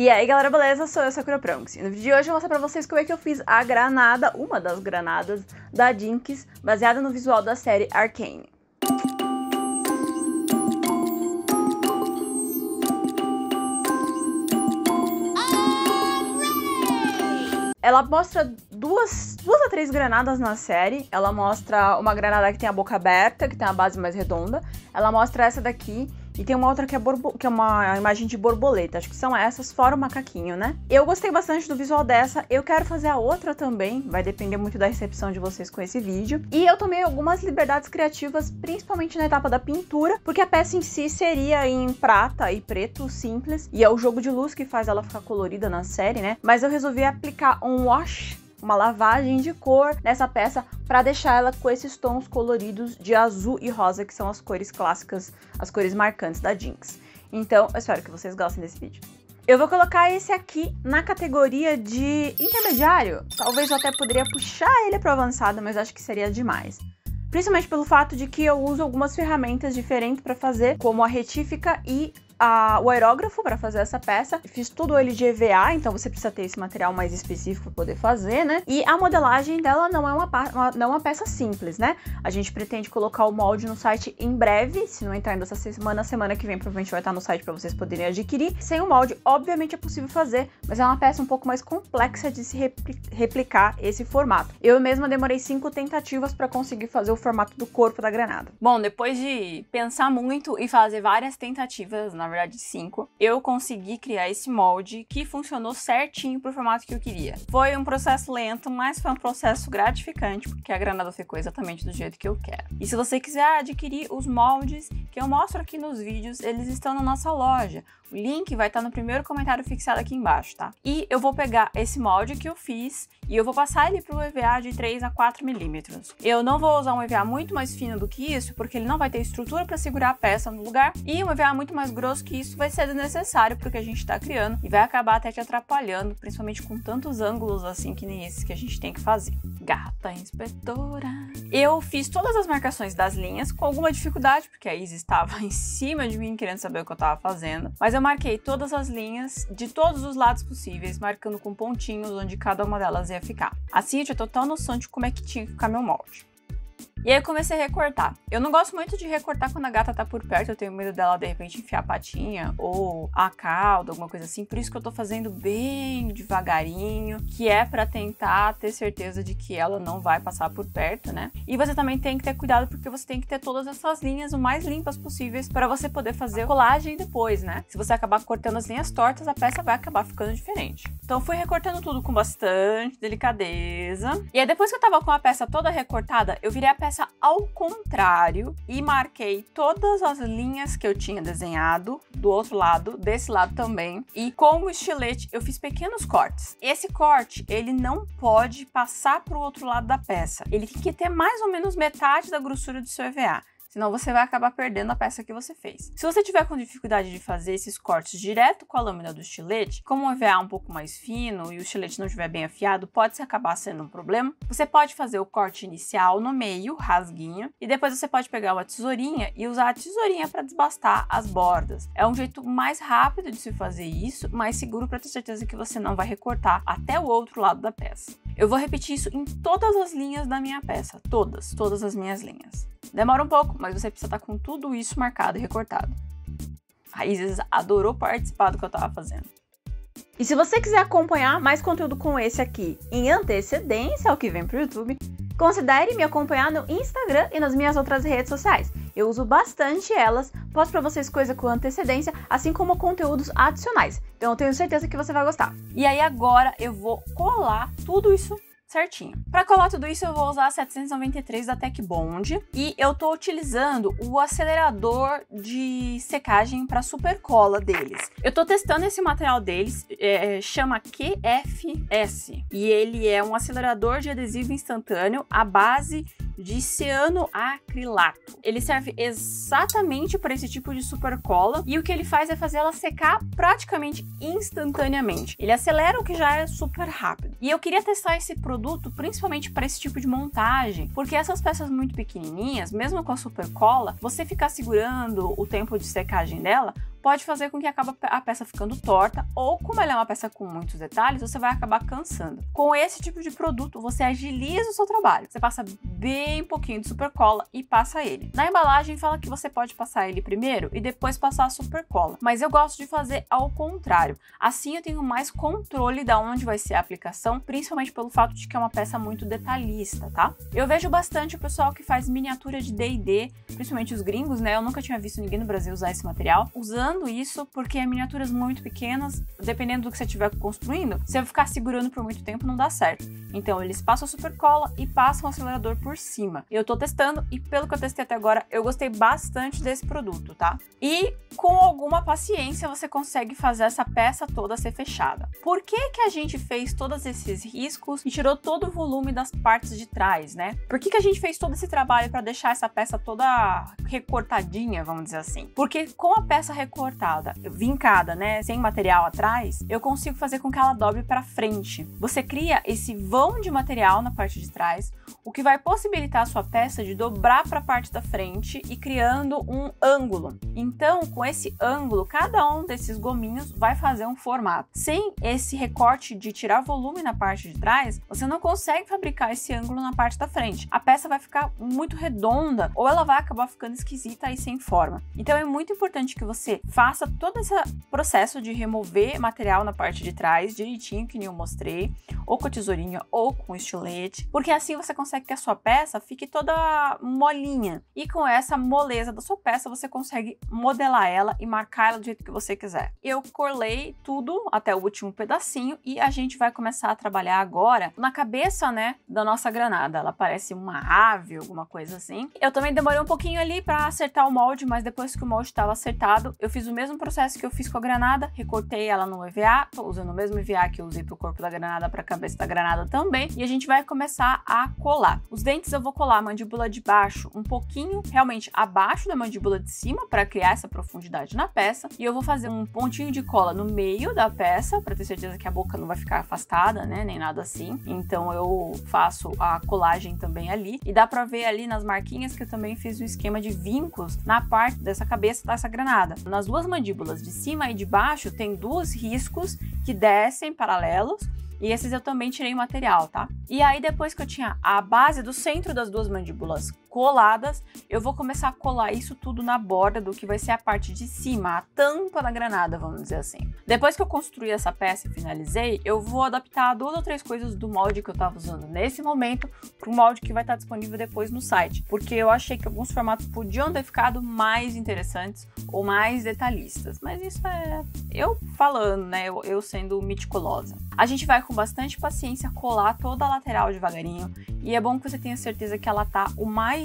E aí galera, beleza? Sou eu, Sakura Pronks. E no vídeo de hoje eu vou mostrar pra vocês como é que eu fiz a granada, uma das granadas da Jinx, baseada no visual da série Arcane. Ela mostra duas a três granadas na série. Ela mostra uma granada que tem a boca aberta, que tem a base mais redonda. Ela mostra essa daqui. E tem uma outra que é uma imagem de borboleta. Acho que são essas, fora o macaquinho, né? Eu gostei bastante do visual dessa. Eu quero fazer a outra também. Vai depender muito da recepção de vocês com esse vídeo. E eu tomei algumas liberdades criativas, principalmente na etapa da pintura. Porque a peça em si seria em prata e preto simples. E é o jogo de luz que faz ela ficar colorida na série, né? Mas eu resolvi aplicar um wash, uma lavagem de cor nessa peça para deixar ela com esses tons coloridos de azul e rosa, que são as cores clássicas, as cores marcantes da Jinx. Então, eu espero que vocês gostem desse vídeo. Eu vou colocar esse aqui na categoria de intermediário. Talvez eu até poderia puxar ele para avançado, mas acho que seria demais. Principalmente pelo fato de que eu uso algumas ferramentas diferentes para fazer, como a retífica e o aerógrafo para fazer essa peça. Fiz tudo ele de EVA, então você precisa ter esse material mais específico para poder fazer, né? E a modelagem dela não é uma peça simples, né? A gente pretende colocar o molde no site em breve, se não entrar ainda essa semana que vem, provavelmente vai estar no site para vocês poderem adquirir. Sem o molde, obviamente é possível fazer, mas é uma peça um pouco mais complexa de se replicar esse formato. Eu mesma demorei 5 tentativas para conseguir fazer o formato do corpo da granada. Bom, depois de pensar muito e fazer várias tentativas, na verdade 5, eu consegui criar esse molde que funcionou certinho pro formato que eu queria. Foi um processo lento, mas foi um processo gratificante, porque a granada ficou exatamente do jeito que eu quero. E se você quiser adquirir os moldes que eu mostro aqui nos vídeos, eles estão na nossa loja. O link vai estar no primeiro comentário fixado aqui embaixo, tá? E eu vou pegar esse molde que eu fiz e eu vou passar ele pro EVA de 3 a 4 milímetros. Eu não vou usar um EVA muito mais fino do que isso, porque ele não vai ter estrutura para segurar a peça no lugar, e um EVA muito mais grosso que isso vai ser desnecessário porque a gente tá criando e vai acabar até te atrapalhando, principalmente com tantos ângulos assim que nem esses que a gente tem que fazer. Gata inspetora. Eu fiz todas as marcações das linhas com alguma dificuldade, porque a Izzy estava em cima de mim querendo saber o que eu tava fazendo, mas eu marquei todas as linhas de todos os lados possíveis, marcando com pontinhos onde cada uma delas ia ficar. Assim eu tinha total noção de como é que tinha que ficar meu molde. E aí eu comecei a recortar. Eu não gosto muito de recortar quando a gata tá por perto, eu tenho medo dela de repente enfiar a patinha ou a cauda, alguma coisa assim. Por isso que eu tô fazendo bem devagarinho, que é pra tentar ter certeza de que ela não vai passar por perto, né? E você também tem que ter cuidado porque você tem que ter todas essas linhas o mais limpas possíveis para você poder fazer a colagem depois, né? Se você acabar cortando as linhas tortas, a peça vai acabar ficando diferente. Então fui recortando tudo com bastante delicadeza. E aí depois que eu tava com a peça toda recortada, eu virei a peça ao contrário e marquei todas as linhas que eu tinha desenhado do outro lado, desse lado também, e com o estilete eu fiz pequenos cortes. Esse corte, ele não pode passar para o outro lado da peça, ele tem que ter mais ou menos metade da grossura do seu EVA. Senão você vai acabar perdendo a peça que você fez. Se você tiver com dificuldade de fazer esses cortes direto com a lâmina do estilete, como o EVA é um pouco mais fino e o estilete não estiver bem afiado, pode acabar sendo um problema. Você pode fazer o corte inicial no meio, rasguinho, e depois você pode pegar uma tesourinha e usar a tesourinha para desbastar as bordas. É um jeito mais rápido de se fazer isso, mais seguro para ter certeza que você não vai recortar até o outro lado da peça. Eu vou repetir isso em todas as linhas da minha peça, todas as minhas linhas. Demora um pouco, mas você precisa estar com tudo isso marcado e recortado. A Isis adorou participar do que eu tava fazendo. E se você quiser acompanhar mais conteúdo com esse aqui em antecedência ao que vem pro YouTube, considere me acompanhar no Instagram e nas minhas outras redes sociais. Eu uso bastante elas, posto pra vocês coisa com antecedência, assim como conteúdos adicionais. Então eu tenho certeza que você vai gostar. E aí agora eu vou colar tudo isso certinho. Para colar tudo isso eu vou usar a 793 da Tech Bond e eu tô utilizando o acelerador de secagem para super cola deles. Eu tô testando esse material deles, chama QFS e ele é um acelerador de adesivo instantâneo à base de cianoacrilato. Ele serve exatamente para esse tipo de super cola e o que ele faz é fazer ela secar praticamente instantaneamente. Ele acelera o que já é super rápido. E eu queria testar esse produto principalmente para esse tipo de montagem, porque essas peças muito pequenininhas, mesmo com a super cola, você ficar segurando o tempo de secagem dela pode fazer com que acabe a peça ficando torta, ou como ela é uma peça com muitos detalhes, você vai acabar cansando. Com esse tipo de produto, você agiliza o seu trabalho. Você passa bem pouquinho de super cola e passa ele. Na embalagem fala que você pode passar ele primeiro e depois passar a super cola, mas eu gosto de fazer ao contrário. Assim eu tenho mais controle de onde vai ser a aplicação, principalmente pelo fato de que é uma peça muito detalhista, tá? Eu vejo bastante o pessoal que faz miniatura de D&D, principalmente os gringos, né? Eu nunca tinha visto ninguém no Brasil usar esse material, usando isso porque é miniaturas muito pequenas, dependendo do que você estiver construindo, se eu ficar segurando por muito tempo não dá certo. Então eles passam a super cola e passam o acelerador por cima. Eu tô testando e pelo que eu testei até agora, eu gostei bastante desse produto, tá? E com alguma paciência você consegue fazer essa peça toda ser fechada. Por que que a gente fez todos esses riscos e tirou todo o volume das partes de trás, né? Por que que a gente fez todo esse trabalho para deixar essa peça toda recortadinha, vamos dizer assim? Porque com a peça recortada, vincada, né, sem material atrás, eu consigo fazer com que ela dobre para frente. Você cria esse vão de material na parte de trás, o que vai possibilitar a sua peça de dobrar para a parte da frente e criando um ângulo. Então, com esse ângulo, cada um desses gominhos vai fazer um formato. Sem esse recorte de tirar volume na parte de trás, você não consegue fabricar esse ângulo na parte da frente. A peça vai ficar muito redonda ou ela vai acabar ficando esquisita e sem forma. Então, é muito importante que você faça todo esse processo de remover material na parte de trás, direitinho, que nem eu mostrei, ou com a tesourinha ou com estilete, porque assim você consegue que a sua peça fique toda molinha. E com essa moleza da sua peça, você consegue modelar ela e marcar ela do jeito que você quiser. Eu colei tudo até o último pedacinho e a gente vai começar a trabalhar agora na cabeça, né, da nossa granada. Ela parece uma ave, alguma coisa assim. Eu também demorei um pouquinho ali para acertar o molde, mas depois que o molde estava acertado, eu fiz o mesmo processo que eu fiz com a granada, recortei ela no EVA, tô usando o mesmo EVA que eu usei pro corpo da granada, para a cabeça da granada também, e a gente vai começar a colar. Os dentes eu vou colar a mandíbula de baixo um pouquinho, realmente abaixo da mandíbula de cima, para criar essa profundidade na peça, e eu vou fazer um pontinho de cola no meio da peça, para ter certeza que a boca não vai ficar afastada, né, nem nada assim. Então eu faço a colagem também ali, e dá para ver ali nas marquinhas que eu também fiz um esquema de vincos na parte dessa cabeça dessa granada. Nas duas mandíbulas de cima e de baixo tem dois riscos que descem paralelos, e esses eu também tirei material, tá? E aí depois que eu tinha a base do centro das duas mandíbulas coladas, eu vou começar a colar isso tudo na borda do que vai ser a parte de cima, a tampa da granada, vamos dizer assim. Depois que eu construí essa peça e finalizei, eu vou adaptar 2 ou 3 coisas do molde que eu tava usando nesse momento para o molde que vai estar disponível depois no site, porque eu achei que alguns formatos podiam ter ficado mais interessantes ou mais detalhistas, mas isso é eu falando, né, eu sendo meticulosa. A gente vai com bastante paciência colar toda a lateral devagarinho, e é bom que você tenha certeza que ela tá o mais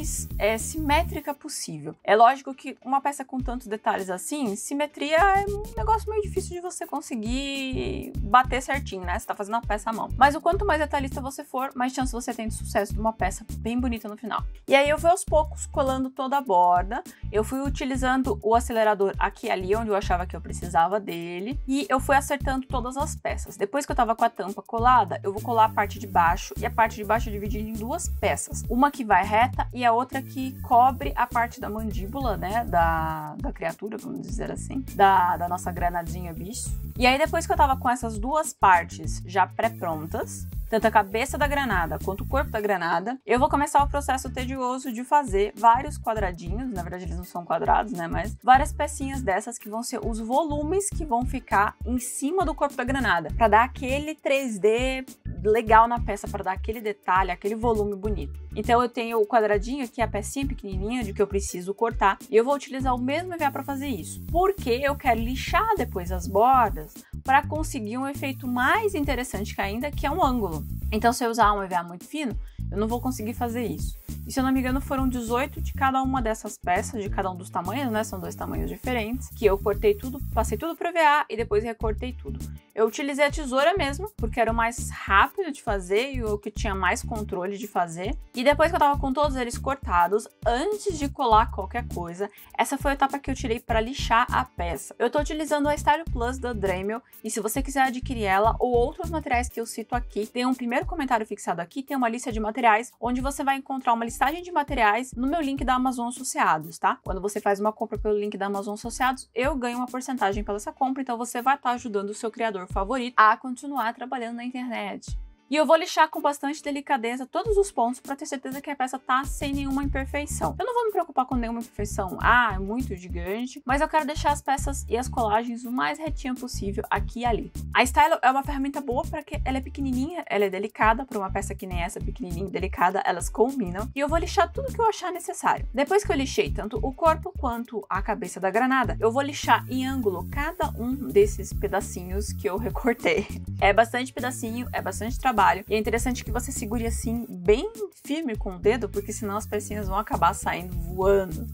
simétrica possível. É lógico que uma peça com tantos detalhes assim, simetria é um negócio meio difícil de você conseguir bater certinho, né? Você tá fazendo uma peça à mão. Mas o quanto mais detalhista você for, mais chance você tem de sucesso de uma peça bem bonita no final. E aí eu fui aos poucos colando toda a borda, eu fui utilizando o acelerador aqui e ali, onde eu achava que eu precisava dele, e eu fui acertando todas as peças. Depois que eu tava com a tampa colada, eu vou colar a parte de baixo, e a parte de baixo eu dividi em 2 peças. Uma que vai reta e a outra que cobre a parte da mandíbula, né, da criatura, vamos dizer assim, da nossa granadinha bicho. E aí depois que eu tava com essas 2 partes já pré-prontas, tanto a cabeça da granada quanto o corpo da granada, eu vou começar o processo tedioso de fazer vários quadradinhos, na verdade eles não são quadrados, né, mas várias pecinhas dessas que vão ser os volumes que vão ficar em cima do corpo da granada, para dar aquele 3D legal na peça, para dar aquele detalhe, aquele volume bonito. Então eu tenho o quadradinho aqui, a pecinha pequenininha de que eu preciso cortar, e eu vou utilizar o mesmo EVA para fazer isso, porque eu quero lixar depois as bordas para conseguir um efeito mais interessante que ainda, que é um ângulo. Então se eu usar um EVA muito fino, eu não vou conseguir fazer isso. E se eu não me engano foram 18 de cada uma dessas peças, de cada um dos tamanhos, né? São 2 tamanhos diferentes, que eu cortei tudo, passei tudo para EVA e depois recortei tudo. Eu utilizei a tesoura mesmo, porque era o mais rápido de fazer e o que tinha mais controle de fazer. E depois que eu tava com todos eles cortados, antes de colar qualquer coisa, essa foi a etapa que eu tirei para lixar a peça. Eu tô utilizando a Style Plus da Dremel, e se você quiser adquirir ela ou outros materiais que eu cito aqui, tem um primeiro comentário fixado aqui, tem uma lista de materiais, onde você vai encontrar uma lista listagem de materiais no meu link da Amazon Associados, tá? Quando você faz uma compra pelo link da Amazon Associados, eu ganho uma porcentagem pela essa compra, então você vai estar ajudando o seu criador favorito a continuar trabalhando na internet. E eu vou lixar com bastante delicadeza todos os pontos para ter certeza que a peça tá sem nenhuma imperfeição. Eu não vou me preocupar com nenhuma imperfeição, é muito gigante, mas eu quero deixar as peças e as colagens o mais retinho possível aqui e ali. A Stylo é uma ferramenta boa porque ela é pequenininha, ela é delicada, para uma peça que nem essa, pequenininha e delicada, elas combinam. E eu vou lixar tudo que eu achar necessário. Depois que eu lixei tanto o corpo quanto a cabeça da granada, eu vou lixar em ângulo cada um desses pedacinhos que eu recortei. É bastante pedacinho, é bastante trabalho. E é interessante que você segure assim, bem firme com o dedo, porque senão as pecinhas vão acabar saindo voando.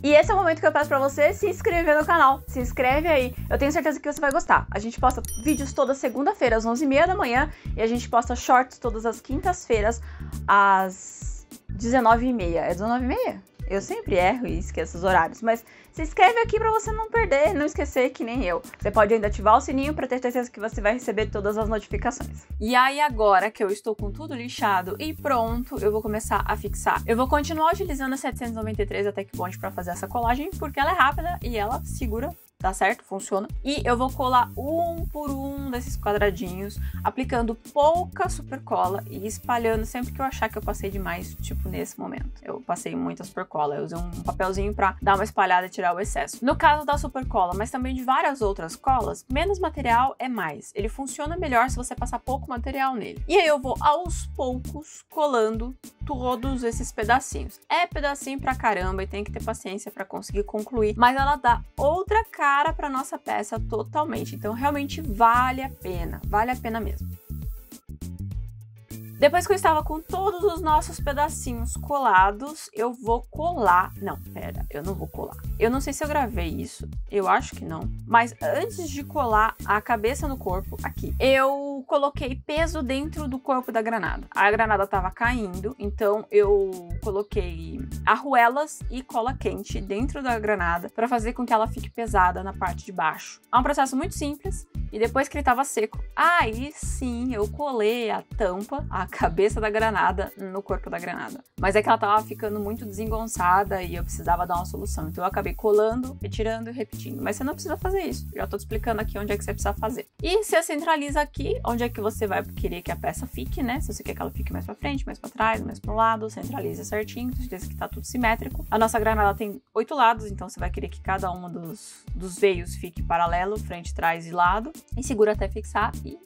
E esse é o momento que eu peço pra você se inscrever no canal. Se inscreve aí, eu tenho certeza que você vai gostar. A gente posta vídeos toda segunda-feira às 11h30 da manhã e a gente posta shorts todas as quintas-feiras às 19h30. É 19h30? Eu sempre erro e esqueço os horários, mas se inscreve aqui pra você não perder, não esquecer que nem eu. Você pode ainda ativar o sininho pra ter certeza que você vai receber todas as notificações. E aí agora que eu estou com tudo lixado e pronto, eu vou começar a fixar. Eu vou continuar utilizando a 793 Attack Bond pra fazer essa colagem, porque ela é rápida e ela segura. Tá certo? Funciona. E eu vou colar um por um desses quadradinhos, aplicando pouca super cola e espalhando sempre que eu achar que eu passei demais, tipo nesse momento. Eu passei muita super cola, eu usei um papelzinho pra dar uma espalhada e tirar o excesso. No caso da super cola, mas também de várias outras colas, menos material é mais. Ele funciona melhor se você passar pouco material nele. E aí eu vou aos poucos colando todos esses pedacinhos. É pedacinho pra caramba e tem que ter paciência pra conseguir concluir, mas ela dá outra cara pra nossa peça totalmente, então realmente vale a pena mesmo. Depois que eu estava com todos os nossos pedacinhos colados, eu vou colar... Não, pera, eu não vou colar. Eu não sei se eu gravei isso, eu acho que não. Mas antes de colar a cabeça no corpo, aqui, eu coloquei peso dentro do corpo da granada. A granada estava caindo, então eu coloquei arruelas e cola quente dentro da granada para fazer com que ela fique pesada na parte de baixo. É um processo muito simples. E depois que ele estava seco, aí sim eu colei a tampa, a cabeça da granada no corpo da granada. Mas é que ela tava ficando muito desengonçada e eu precisava dar uma solução. Então eu acabei colando, retirando e repetindo. Mas você não precisa fazer isso. Já tô te explicando aqui onde é que você precisa fazer. E você centraliza aqui onde é que você vai querer que a peça fique, né? Se você quer que ela fique mais pra frente, mais pra trás, mais pro lado, centraliza certinho, tem certeza que tá tudo simétrico. A nossa granada tem 8 lados, então você vai querer que cada uma dos veios fique paralelo, frente, trás e lado. E segura até fixar e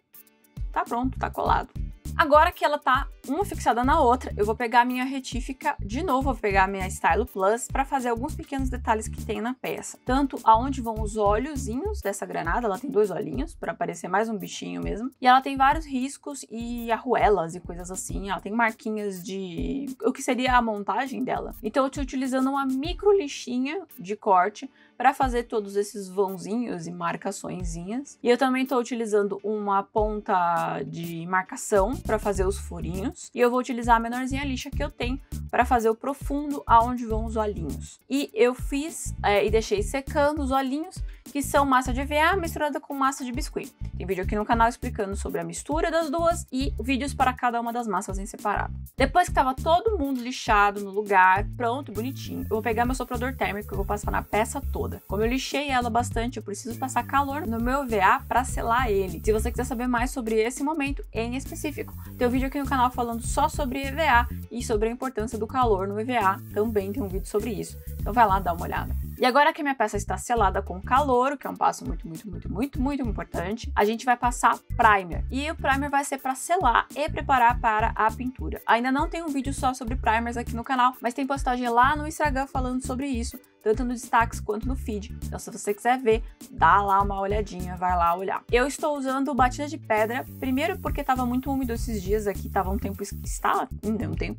tá pronto, tá colado. Agora que ela tá uma fixada na outra, eu vou pegar a minha retífica de novo, vou pegar a minha Stylo Plus para fazer alguns pequenos detalhes que tem na peça. Tanto aonde vão os olhozinhos dessa granada, ela tem 2 olhinhos, para parecer mais um bichinho mesmo. E ela tem vários riscos e arruelas e coisas assim, ela tem marquinhas de... o que seria a montagem dela. Então eu tô utilizando uma micro lixinha de corte para fazer todos esses vãozinhos e marcaçõezinhas. E eu também tô utilizando uma ponta de marcação para fazer os furinhos. E eu vou utilizar a menorzinha lixa que eu tenho para fazer o profundo aonde vão os olhinhos. E eu fiz e deixei secando os olhinhos, que são massa de EVA misturada com massa de biscuit. Tem vídeo aqui no canal explicando sobre a mistura das duas e vídeos para cada uma das massas em separado. Depois que tava todo mundo lixado no lugar, pronto, bonitinho, eu vou pegar meu soprador térmico e vou passar na peça toda. Como eu lixei ela bastante, eu preciso passar calor no meu EVA para selar ele. Se você quiser saber mais sobre esse momento em específico, tem um vídeo aqui no canal falando só sobre EVA e sobre a importância do calor no EVA. Também tem um vídeo sobre isso. Então vai lá dar uma olhada. E agora que a minha peça está selada com calor, que é um passo muito importante, a gente vai passar primer. E o primer vai ser para selar e preparar para a pintura. Ainda não tem um vídeo só sobre primers aqui no canal, mas tem postagem lá no Instagram falando sobre isso, tanto no destaques quanto no feed. Então se você quiser ver, dá lá uma olhadinha, vai lá olhar. Eu estou usando batida de pedra, primeiro porque estava muito úmido esses dias aqui, estava um tempo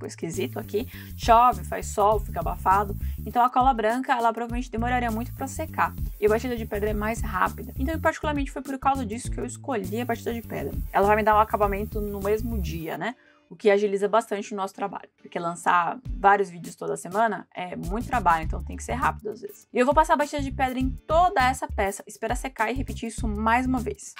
esquisito aqui, chove, faz sol, fica abafado, então a cola branca, ela provavelmente demoraria muito para secar, e a batida de pedra é mais rápida. Então particularmente foi por causa disso que eu escolhi a batida de pedra. Ela vai me dar um acabamento no mesmo dia, né? O que agiliza bastante o nosso trabalho, porque lançar vários vídeos toda semana é muito trabalho, então tem que ser rápido às vezes. E eu vou passar a batida de pedra em toda essa peça, esperar secar e repetir isso mais uma vez.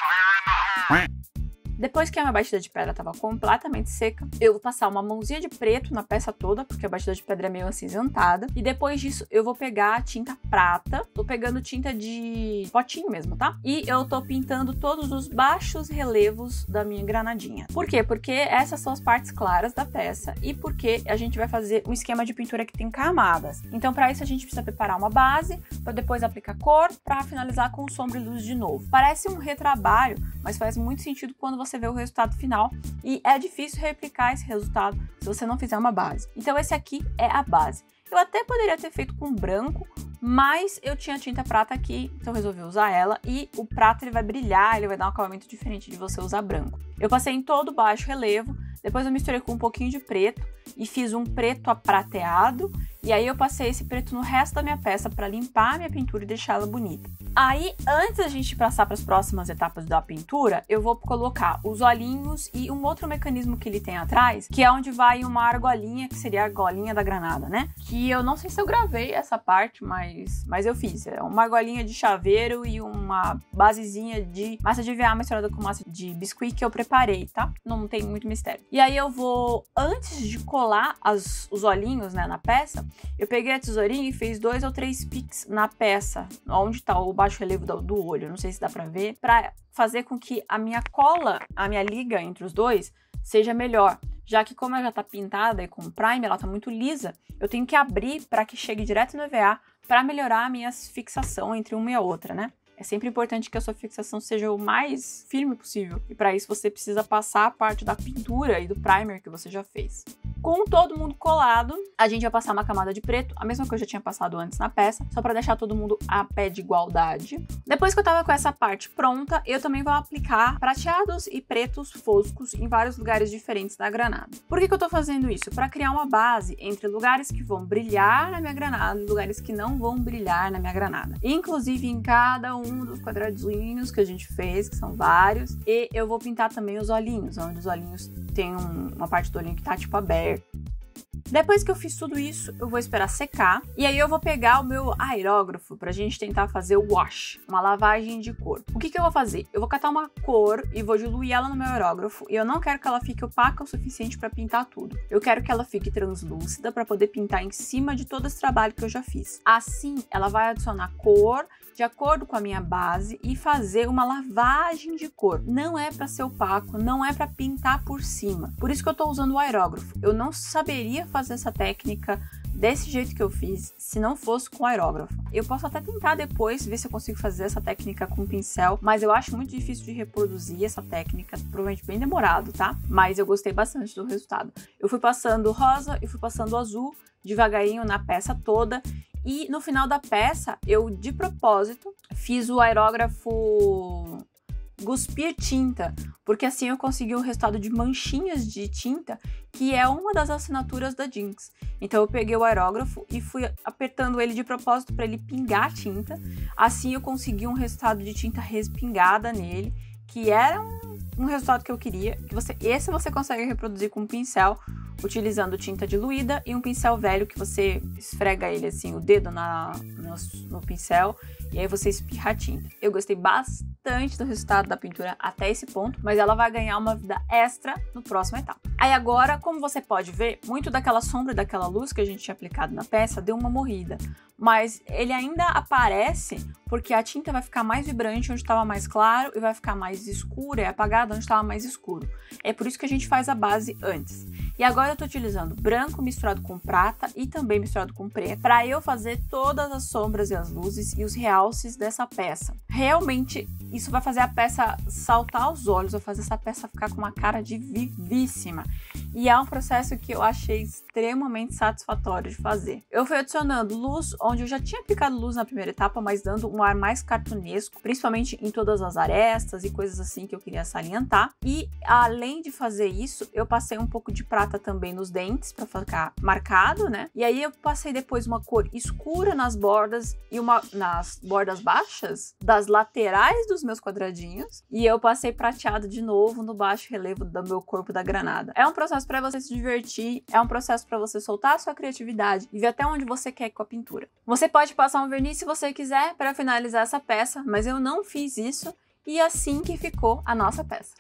Depois que a minha batida de pedra estava completamente seca, eu vou passar uma mãozinha de preto na peça toda, porque a batida de pedra é meio acinzentada. E depois disso, eu vou pegar a tinta prata. Tô pegando tinta de potinho mesmo, tá? E eu tô pintando todos os baixos relevos da minha granadinha. Por quê? Porque essas são as partes claras da peça e porque a gente vai fazer um esquema de pintura que tem camadas. Então, para isso, a gente precisa preparar uma base, para depois aplicar cor, para finalizar com sombra e luz de novo. Parece um retrabalho, mas faz muito sentido quando você vê o resultado final e é difícil replicar esse resultado se você não fizer uma base. Então, esse aqui é a base. Eu até poderia ter feito com branco, mas eu tinha tinta prata aqui, então eu resolvi usar ela. E o prata ele vai brilhar, ele vai dar um acabamento diferente de você usar branco. Eu passei em todo o baixo relevo, depois eu misturei com um pouquinho de preto e fiz um preto aprateado. E aí eu passei esse preto no resto da minha peça para limpar a minha pintura e deixar ela bonita. Aí, antes da gente passar para as próximas etapas da pintura, eu vou colocar os olhinhos e um outro mecanismo que ele tem atrás, que é onde vai uma argolinha, que seria a argolinha da granada, né? Que eu não sei se eu gravei essa parte, mas eu fiz. É uma argolinha de chaveiro e uma basezinha de massa de EVA misturada com massa de biscuit que eu preparei, tá? Não tem muito mistério. E aí eu vou, antes de colar os olhinhos, né, na peça, eu peguei a tesourinha e fiz 2 ou 3 piques na peça, onde tá o baixo relevo do olho, não sei se dá pra ver, pra fazer com que a minha cola, a minha liga entre os dois, seja melhor. Já que como ela já tá pintada e com primer, ela tá muito lisa, eu tenho que abrir para que chegue direto no EVA para melhorar a minha fixação entre uma e a outra, né? É sempre importante que a sua fixação seja o mais firme possível. E para isso você precisa passar a parte da pintura e do primer que você já fez. Com todo mundo colado, a gente vai passar uma camada de preto, a mesma que eu já tinha passado antes na peça, só para deixar todo mundo a pé de igualdade. Depois que eu tava com essa parte pronta, eu também vou aplicar prateados e pretos foscos em vários lugares diferentes da granada. Por que eu tô fazendo isso? Para criar uma base entre lugares que vão brilhar na minha granada e lugares que não vão brilhar na minha granada. Inclusive em cada um dos quadradinhos que a gente fez, que são vários, e eu vou pintar também os olhinhos, onde os olhinhos tem uma parte do olhinho que tá tipo aberto. Depois que eu fiz tudo isso, eu vou esperar secar e aí eu vou pegar o meu aerógrafo pra gente tentar fazer o wash, uma lavagem de cor. O que eu vou fazer? Eu vou catar uma cor e vou diluir ela no meu aerógrafo e eu não quero que ela fique opaca o suficiente pra pintar tudo. Eu quero que ela fique translúcida pra poder pintar em cima de todo esse trabalho que eu já fiz. Assim, ela vai adicionar cor de acordo com a minha base e fazer uma lavagem de cor. Não é para ser opaco, não é para pintar por cima. Por isso que eu tô usando o aerógrafo. Eu não saberia fazer essa técnica desse jeito que eu fiz se não fosse com aerógrafo. Eu posso até tentar depois ver se eu consigo fazer essa técnica com pincel, mas eu acho muito difícil de reproduzir essa técnica, provavelmente bem demorado, tá? Mas eu gostei bastante do resultado. Eu fui passando rosa e fui passando azul devagarinho na peça toda. E no final da peça, eu de propósito fiz o aerógrafo cuspir tinta, porque assim eu consegui o resultado de manchinhas de tinta, que é uma das assinaturas da Jinx. Então eu peguei o aerógrafo e fui apertando ele de propósito para ele pingar tinta. Assim eu consegui um resultado de tinta respingada nele, que era um resultado que eu queria. Esse você consegue reproduzir com um pincel, utilizando tinta diluída e um pincel velho que você esfrega ele assim, o dedo no pincel, e aí você espirra a tinta. Eu gostei bastante do resultado da pintura até esse ponto, mas ela vai ganhar uma vida extra no próximo etapa. Aí agora, como você pode ver, muito daquela sombra e daquela luz que a gente tinha aplicado na peça deu uma morrida, mas ele ainda aparece porque a tinta vai ficar mais vibrante onde estava mais claro e vai ficar mais escura e apagada onde estava mais escuro. É por isso que a gente faz a base antes. E agora eu tô utilizando branco misturado com prata e também misturado com preto para eu fazer todas as sombras e as luzes e os realces dessa peça. Realmente, isso vai fazer a peça saltar aos olhos, vai fazer essa peça ficar com uma cara de vivíssima. E é um processo que eu achei extremamente satisfatório de fazer. Eu fui adicionando luz, onde eu já tinha aplicado luz na primeira etapa, mas dando um ar mais cartunesco, principalmente em todas as arestas e coisas assim que eu queria salientar. E além de fazer isso, eu passei um pouco de prata também nos dentes para ficar marcado, né? E aí eu passei depois uma cor escura nas bordas e nas bordas baixas das laterais dos meus quadradinhos. E eu passei prateado de novo no baixo relevo do meu corpo da granada. É um processo para você se divertir, é um processo para você soltar a sua criatividade e ver até onde você quer ir com a pintura. Você pode passar um verniz se você quiser para finalizar essa peça, mas eu não fiz isso e assim que ficou a nossa peça.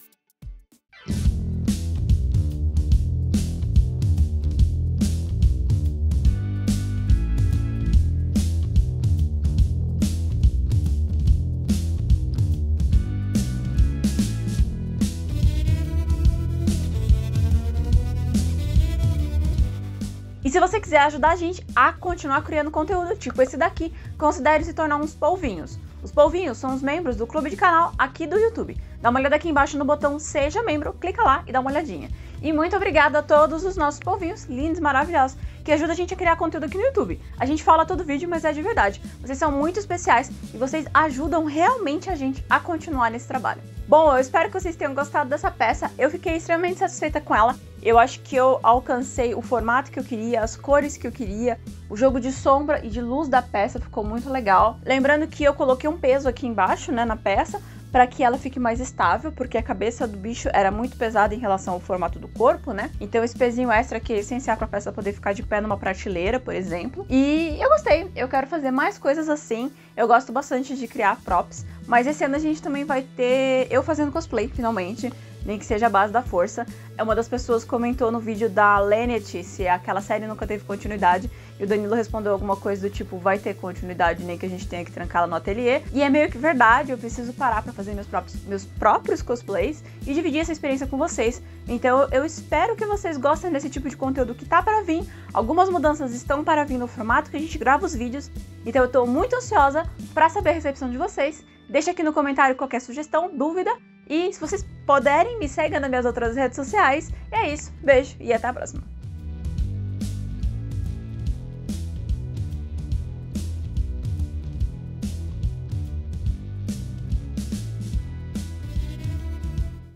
se você quiser ajudar a gente a continuar criando conteúdo tipo esse daqui, considere se tornar uns polvinhos. Os polvinhos são os membros do clube de canal aqui do YouTube. Dá uma olhada aqui embaixo no botão Seja Membro, clica lá e dá uma olhadinha. E muito obrigada a todos os nossos polvinhos lindos, maravilhosos, que ajudam a gente a criar conteúdo aqui no YouTube. A gente fala todo vídeo, mas é de verdade. Vocês são muito especiais e vocês ajudam realmente a gente a continuar nesse trabalho. Bom, eu espero que vocês tenham gostado dessa peça. Eu fiquei extremamente satisfeita com ela. Eu acho que eu alcancei o formato que eu queria, as cores que eu queria. O jogo de sombra e de luz da peça ficou muito legal. Lembrando que eu coloquei um peso aqui embaixo, né, na peça, para que ela fique mais estável, porque a cabeça do bicho era muito pesada em relação ao formato do corpo, né? Então esse pezinho extra aqui é essencial para a peça poder ficar de pé numa prateleira, por exemplo. E eu gostei, eu quero fazer mais coisas assim. Eu gosto bastante de criar props, mas esse ano a gente também vai ter eu fazendo cosplay, finalmente. Nem que seja a base da força. É uma das pessoas que comentou no vídeo da Lenet se aquela série nunca teve continuidade. E o Danilo respondeu alguma coisa do tipo, vai ter continuidade, nem que a gente tenha que trancá-la no ateliê. E é meio que verdade, eu preciso parar pra fazer meus próprios cosplays e dividir essa experiência com vocês. Então eu espero que vocês gostem desse tipo de conteúdo que tá para vir. Algumas mudanças estão para vir no formato que a gente grava os vídeos. Então eu tô muito ansiosa pra saber a recepção de vocês. Deixa aqui no comentário qualquer sugestão, dúvida. E se vocês puderem, me sigam nas minhas outras redes sociais. E é isso, beijo e até a próxima.